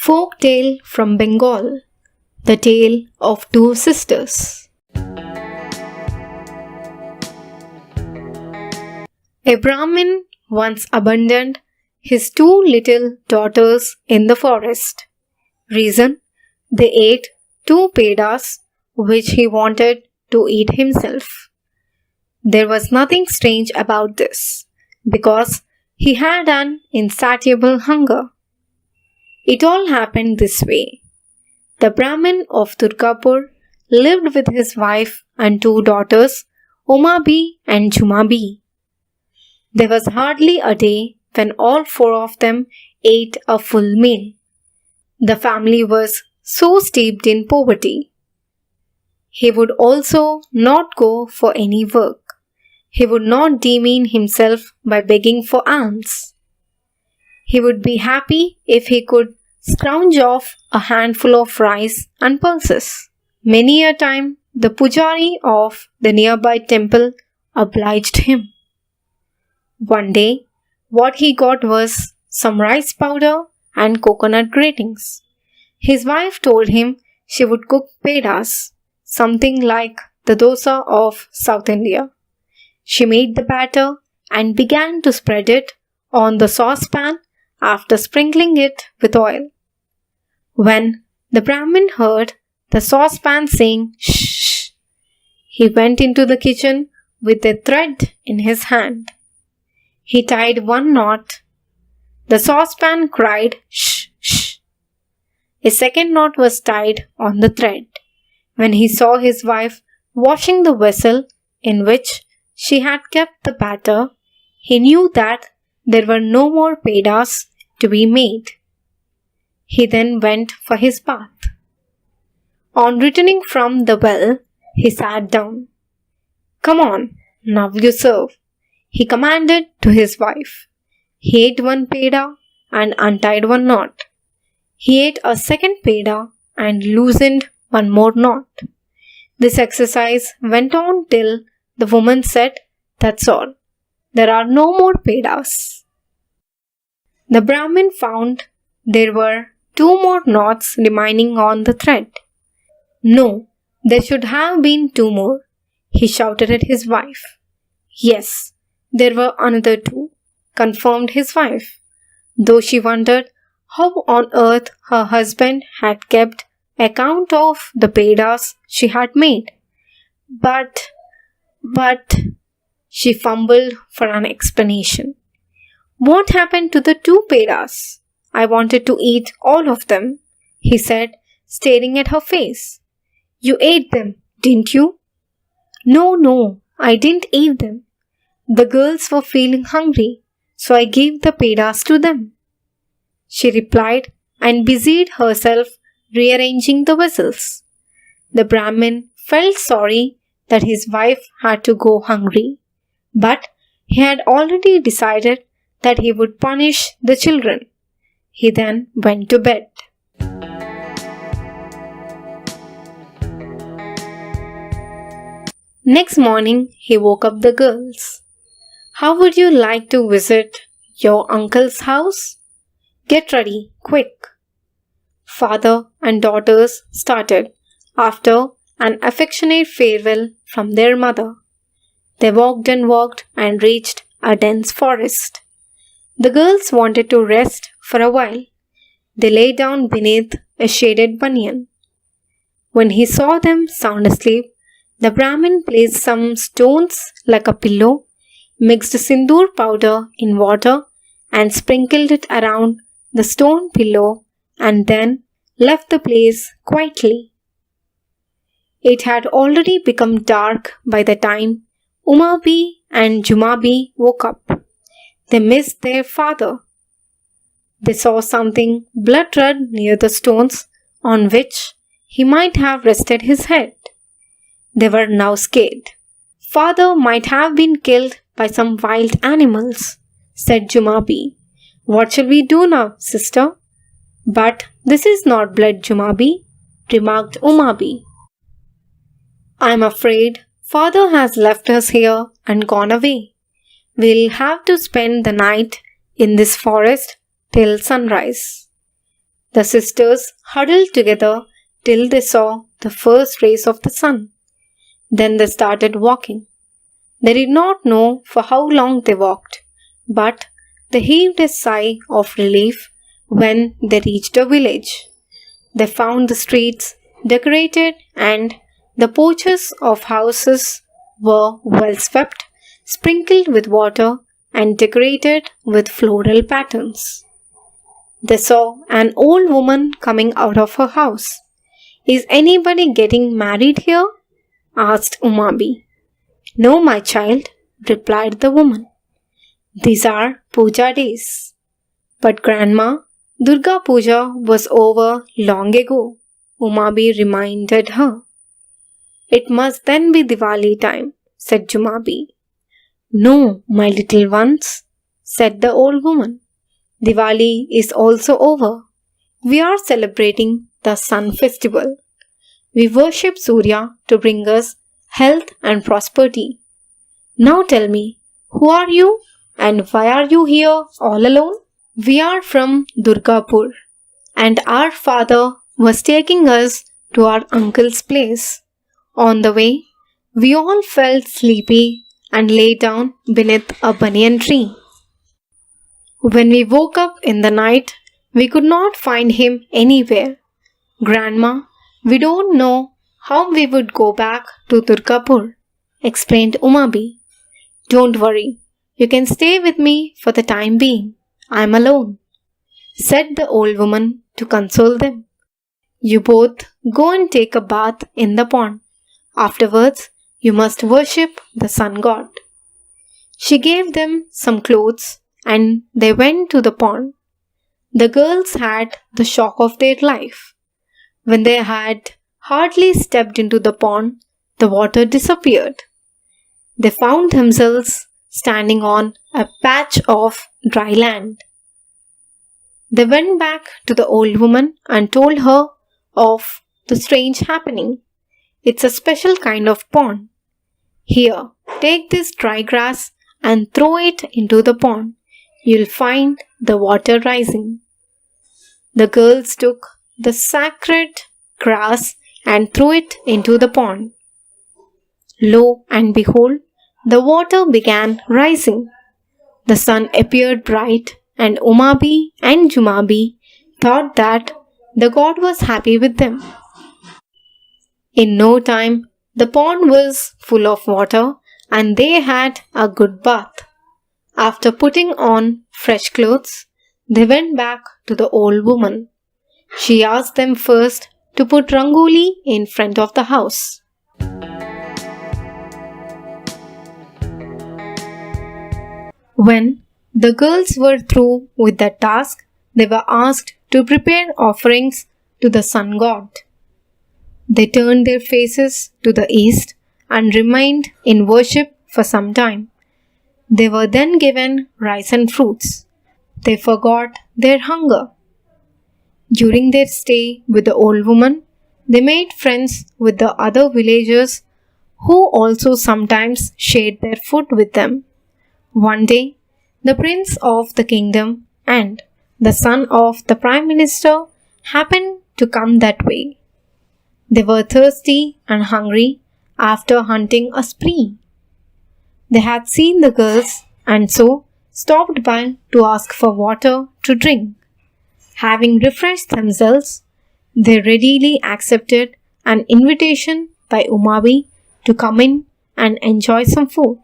Folktale from Bengal. The Tale of Two Sisters. A Brahmin once abandoned his two little daughters in the forest. Reason: they ate two peedhas which he wanted to eat himself. There was nothing strange about this, because he had an insatiable hunger. It all happened this way. The Brahmin of Durgapur lived with his wife and two daughters, Umabi and Jumabi. There was hardly a day when all four of them ate a full meal. The family was so steeped in poverty. He would also not go for any work. He would not demean himself by begging for alms. He would be happy if he could scrounge off a handful of rice and pulses. Many a time the pujari of the nearby temple obliged him. One day, what he got was some rice powder and coconut gratings. His wife told him she would cook peedhas, something like the dosa of South India. She made the batter and began to spread it on the saucepan after sprinkling it with oil. When the Brahmin heard the saucepan saying shh, he went into the kitchen with a thread in his hand. He tied one knot. The saucepan cried shh, shh. A second knot was tied on the thread. When he saw his wife washing the vessel in which she had kept the batter, he knew that there were no more peedhas to be made. He then went for his bath. On returning from the well, he sat down. "Come on, now you serve," he commanded to his wife. He ate one peedha and untied one knot. He ate a second peedha and loosened one more knot. This exercise went on till the woman said, "That's all. There are no more peedhas." The Brahmin found there were two more knots remaining on the thread. "No, there should have been two more," he shouted at his wife. "Yes, there were another two," confirmed his wife, though she wondered how on earth her husband had kept account of the peedhas she had made. But, she fumbled for an explanation. "What happened to the two peedhas? I wanted to eat all of them," he said, staring at her face. "You ate them, didn't you?" No, I didn't eat them. The girls were feeling hungry, so I gave the peedhas to them," she replied and busied herself rearranging the vessels. The Brahmin felt sorry that his wife had to go hungry, but he had already decided that he would punish the children. He then went to bed. Next morning, he woke up the girls. "How would you like to visit your uncle's house? Get ready, quick." Father and daughters started after an affectionate farewell from their mother. They walked and reached a dense forest. The girls wanted to rest for a while. They lay down beneath a shaded banyan. When he saw them sound asleep, the Brahmin placed some stones like a pillow, mixed sindoor powder in water and sprinkled it around the stone pillow, and then left the place quietly. It had already become dark by the time Umabi and Jumabi woke up. They missed their father. They saw something blood red near the stones on which he might have rested his head. They were now scared. "Father might have been killed by some wild animals," said Jumabi. "What shall we do now, sister?" "But this is not blood, Jumabi," remarked Umabi. "I'm afraid father has left us here and gone away. We'll have to spend the night in this forest till sunrise." The sisters huddled together till they saw the first rays of the sun. Then they started walking. They did not know for how long they walked, but they heaved a sigh of relief when they reached a village. They found the streets decorated and the porches of houses were well swept, sprinkled with water, and decorated with floral patterns. They saw an old woman coming out of her house. "Is anybody getting married here?" asked Umabi. "No, my child," replied the woman. "These are puja days." "But Grandma, Durga Puja was over long ago," Umabi reminded her. "It must then be Diwali time," said Jumabi. "No, my little ones," said the old woman. "Diwali is also over. We are celebrating the sun festival. We worship Surya to bring us health and prosperity. Now tell me, who are you and why are you here all alone?" "We are from Durgapur, and our father was taking us to our uncle's place. On the way, we all felt sleepy and lay down beneath a banyan tree. When we woke up in the night, we could not find him anywhere. Grandma, we don't know how we would go back to Durgapur," explained Umabi. "Don't worry, you can stay with me for the time being. I'm alone," said the old woman to console them. "You both go and take a bath in the pond. Afterwards, you must worship the sun god." She gave them some clothes and they went to the pond. The girls had the shock of their life. When they had hardly stepped into the pond, the water disappeared. They found themselves standing on a patch of dry land. They went back to the old woman and told her of the strange happening. "It's a special kind of pond. Here, take this dry grass and throw it into the pond. You'll find the water rising." The girls took the sacred grass and threw it into the pond. Lo and behold, the water began rising. The sun appeared bright, and Umabi and Jumabi thought that the god was happy with them. In no time, the pond was full of water and they had a good bath. After putting on fresh clothes, they went back to the old woman. She asked them first to put rangoli in front of the house. When the girls were through with that task, they were asked to prepare offerings to the sun god. They turned their faces to the east and remained in worship for some time. They were then given rice and fruits. They forgot their hunger. During their stay with the old woman, they made friends with the other villagers who also sometimes shared their food with them. One day, the prince of the kingdom and the son of the prime minister happened to come that way. They were thirsty and hungry after hunting a spree. They had seen the girls and so stopped by to ask for water to drink. Having refreshed themselves, they readily accepted an invitation by Umabi to come in and enjoy some food.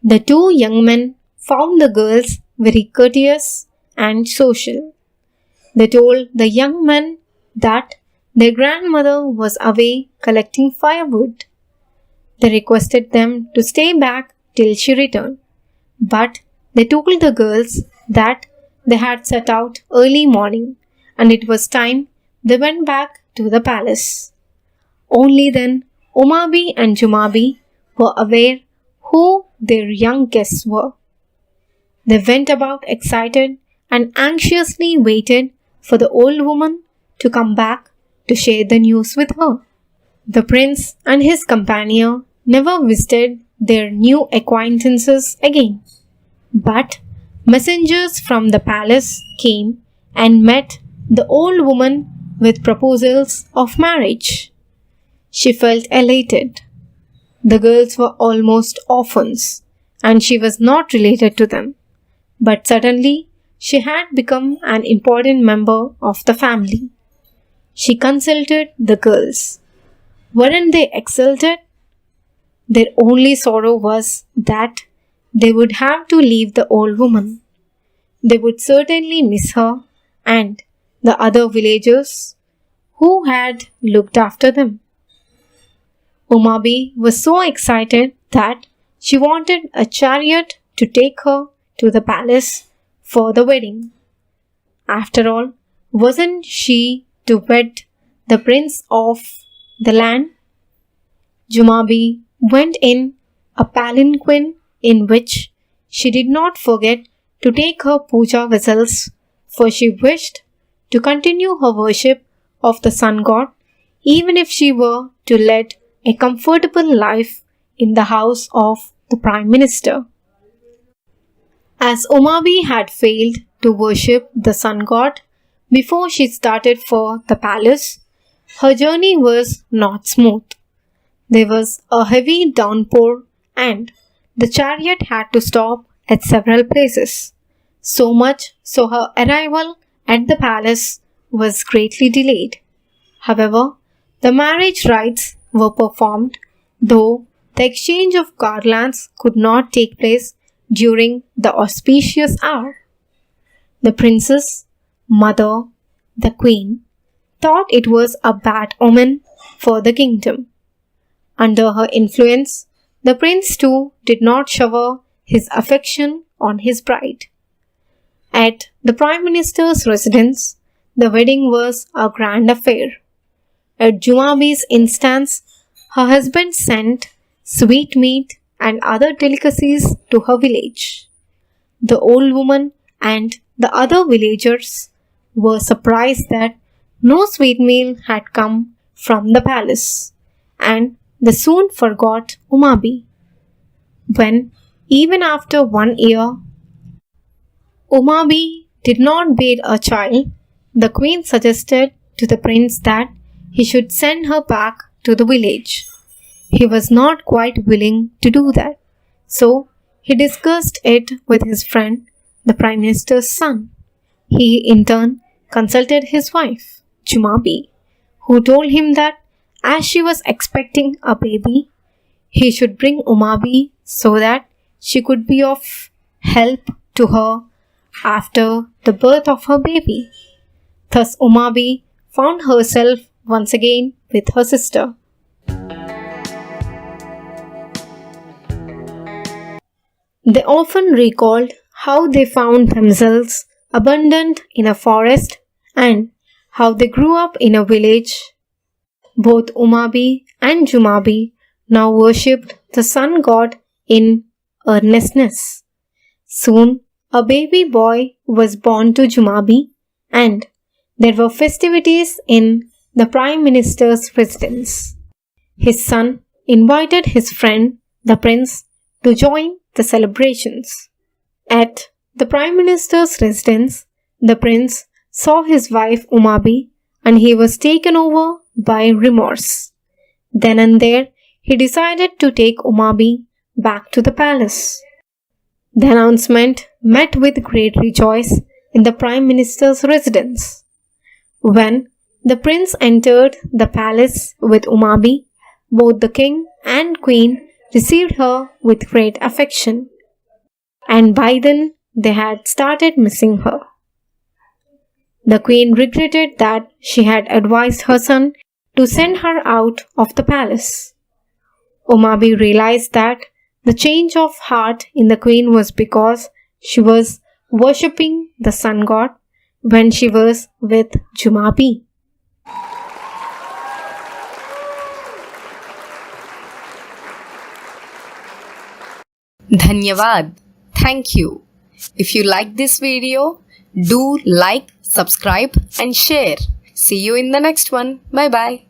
The two young men found the girls very courteous and social. They told the young men that their grandmother was away collecting firewood. They requested them to stay back till she returned, but they told the girls that they had set out early morning and it was time they went back to the palace. Only then Umabi and Jumabi were aware who their young guests were. They went about excited and anxiously waited for the old woman to come back to share the news with her. The prince and his companion never visited their new acquaintances again, but messengers from the palace came and met the old woman with proposals of marriage. She felt elated. The girls were almost orphans, and she was not related to them. But suddenly, she had become an important member of the family. She consulted the girls. Weren't they exalted? Their only sorrow was that they would have to leave the old woman. They would certainly miss her and the other villagers who had looked after them. Umabi was so excited that she wanted a chariot to take her to the palace for the wedding. After all, wasn't she to wed the prince of the land? Jumabi went in a palanquin in which she did not forget to take her puja vessels, for she wished to continue her worship of the sun god even if she were to lead a comfortable life in the house of the Prime Minister. As Umabi had failed to worship the sun god before she started for the palace, her journey was not smooth. There was a heavy downpour and the chariot had to stop at several places, so much so her arrival at the palace was greatly delayed. However, the marriage rites were performed, though the exchange of garlands could not take place during the auspicious hour. The princess, mother, the queen, thought it was a bad omen for the kingdom. Under her influence, the prince too did not shower his affection on his bride. At the Prime Minister's residence, the wedding was a grand affair. At Jumabi's instance, her husband sent sweetmeat and other delicacies to her village. The old woman and the other villagers were surprised that no sweet meal had come from the palace, and they soon forgot Umabi. When, even after 1 year, Umabi did not bear a child, the queen suggested to the prince that he should send her back to the village. He was not quite willing to do that, so he discussed it with his friend, the Prime Minister's son. He in turn consulted his wife, Jumabi, who told him that as she was expecting a baby, he should bring Umabi so that she could be of help to her after the birth of her baby. Thus Umabi found herself once again with her sister. They often recalled how they found themselves abandoned in a forest and how they grew up in a village. Both Umabi and Jumabi now worshipped the sun god in earnestness. Soon a baby boy was born to Jumabi, and there were festivities in the Prime Minister's residence. His son invited his friend, the prince, to join the celebrations. At the Prime Minister's residence, the prince saw his wife Umabi and he was taken over by remorse. Then and there, he decided to take Umabi back to the palace. The announcement met with great rejoice in the Prime Minister's residence. When the prince entered the palace with Umabi, both the king and queen received her with great affection, and by then they had started missing her. The queen regretted that she had advised her son to send her out of the palace. Umabi realized that the change of heart in the queen was because she was worshipping the sun god when she was with Jumabi. Dhanyavad. Thank you. If you like this video, do like, subscribe and share. See you in the next one. Bye bye.